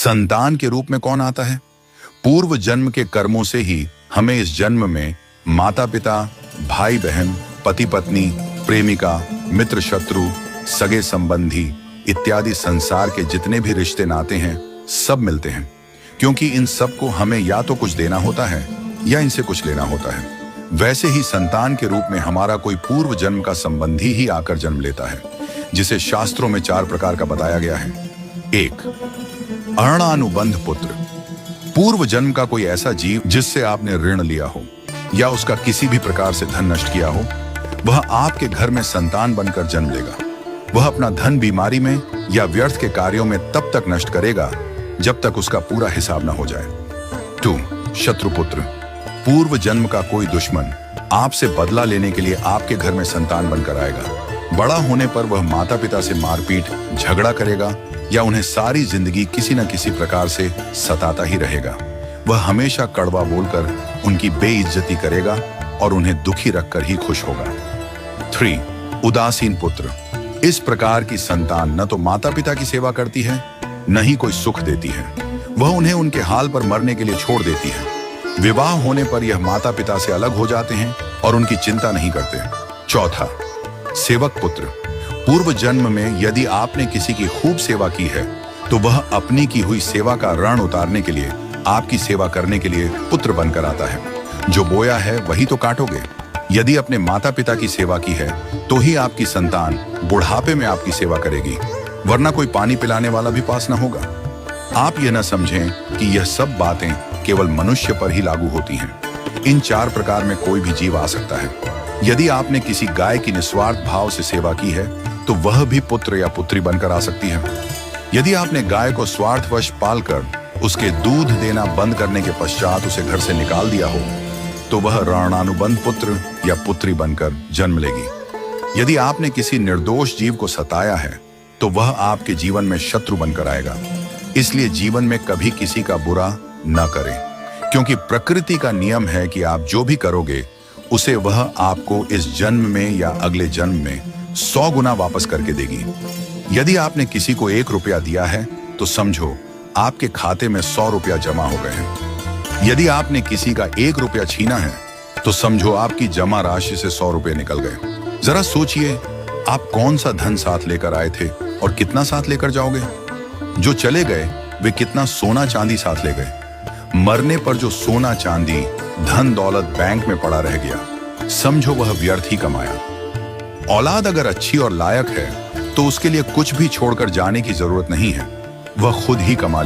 संतान के रूप में कौन आता है? पूर्व जन्म के कर्मों से ही हमें इस जन्म में माता पिता, भाई बहन, पति पत्नी, प्रेमिका, मित्र शत्रु, सगे संबंधी इत्यादि संसार के जितने भी रिश्ते नाते हैं सब मिलते हैं, क्योंकि इन सबको हमें या तो कुछ देना होता है या इनसे कुछ लेना होता है। वैसे ही संतान के रूप में हमारा कोई पूर्व जन्म का संबंधी ही आकर जन्म लेता है, जिसे शास्त्रों में 4 प्रकार का बताया गया है। 1. अरणानुबंध पुत्र। पूर्व जन्म का कोई ऐसा जीव जिससे आपने ऋण लिया हो या उसका किसी भी प्रकार से धन नष्ट किया हो, वह आपके घर में संतान बनकर जन्म लेगा। वह अपना धन बीमारी में या व्यर्थ के कार्यों में तब तक नष्ट करेगा जब तक उसका पूरा हिसाब न हो जाए। 2. शत्रुपुत्र। पूर्व जन्म का कोई दुश्मन आपसे बदला लेने के लिए आपके घर में संतान बनकर आएगा। बड़ा होने पर वह माता पिता से मारपीट, झगड़ा करेगा या उन्हें सारी जिंदगी किसी न किसी प्रकार से सताता ही रहेगा। वह हमेशा कड़वा बोलकर उनकी बेइज्जती करेगा और उन्हें दुखी रखकर ही खुश होगा। 3. उदासीन पुत्र। इस प्रकार की संतान न तो माता पिता की सेवा करती है, न ही कोई सुख देती है। वह उन्हें उनके हाल पर मरने के लिए छोड़ देती है। विवाह होने पर यह माता पिता से अलग हो जाते हैं और उनकी चिंता नहीं करते। 4. सेवक पुत्र। पूर्व जन्म में यदि आपने किसी की खूब सेवा की है तो वह अपनी की हुई सेवा का ऋण उतारने के लिए आपकी सेवा करने के लिए पुत्र बनकर आता है। जो बोया है वही तो काटोगे। यदि अपने माता पिता की सेवा की है तो ही आपकी संतान बुढ़ापे में आपकी सेवा करेगी, वरना कोई पानी पिलाने वाला भी पास न होगा। आप यह न समझें कि यह सब बातें केवल मनुष्य पर ही लागू होती हैं। इन 4 प्रकार में कोई भी जीव आ सकता है। यदि आपने किसी गाय की निस्वार्थ भाव से सेवा की है तो वह भी पुत्र या पुत्री बनकर आ सकती है। यदि आपने गाय को स्वार्थवश पालकर उसके दूध देना बंद करने के पश्चात उसे घर से निकाल दिया हो तो वह ऋणानुबंध पुत्र या पुत्री बनकर जन्म लेगी। यदि आपने किसी निर्दोष जीव को सताया है तो वह आपके जीवन में शत्रु बनकर आएगा। इसलिए जीवन में कभी किसी का बुरा न करें, क्योंकि प्रकृति का नियम है कि आप जो भी करोगे उसे वह आपको इस जन्म में या अगले जन्म में 100 गुना वापस करके देगी। यदि आपने किसी को 1 रुपया दिया है तो समझो आपके खाते में 100 रुपया जमा हो गए हैं। यदि आपने किसी का 1 रुपया छीना है तो समझो आपकी जमा राशि से 100 रुपये निकल गए। जरा सोचिए, आप कौन सा धन साथ लेकर आए थे और कितना साथ लेकर जाओगे? जो चले गए वे कितना सोना चांदी साथ ले गए? मरने पर जो सोना चांदी धन दौलत बैंक में पड़ा रह गया, समझो वह व्यर्थ ही कमाया। औलाद अगर अच्छी और लायक है तो उसके लिए कुछ भी छोड़कर जाने की जरूरत नहीं है, वह खुद ही कमा लेगी।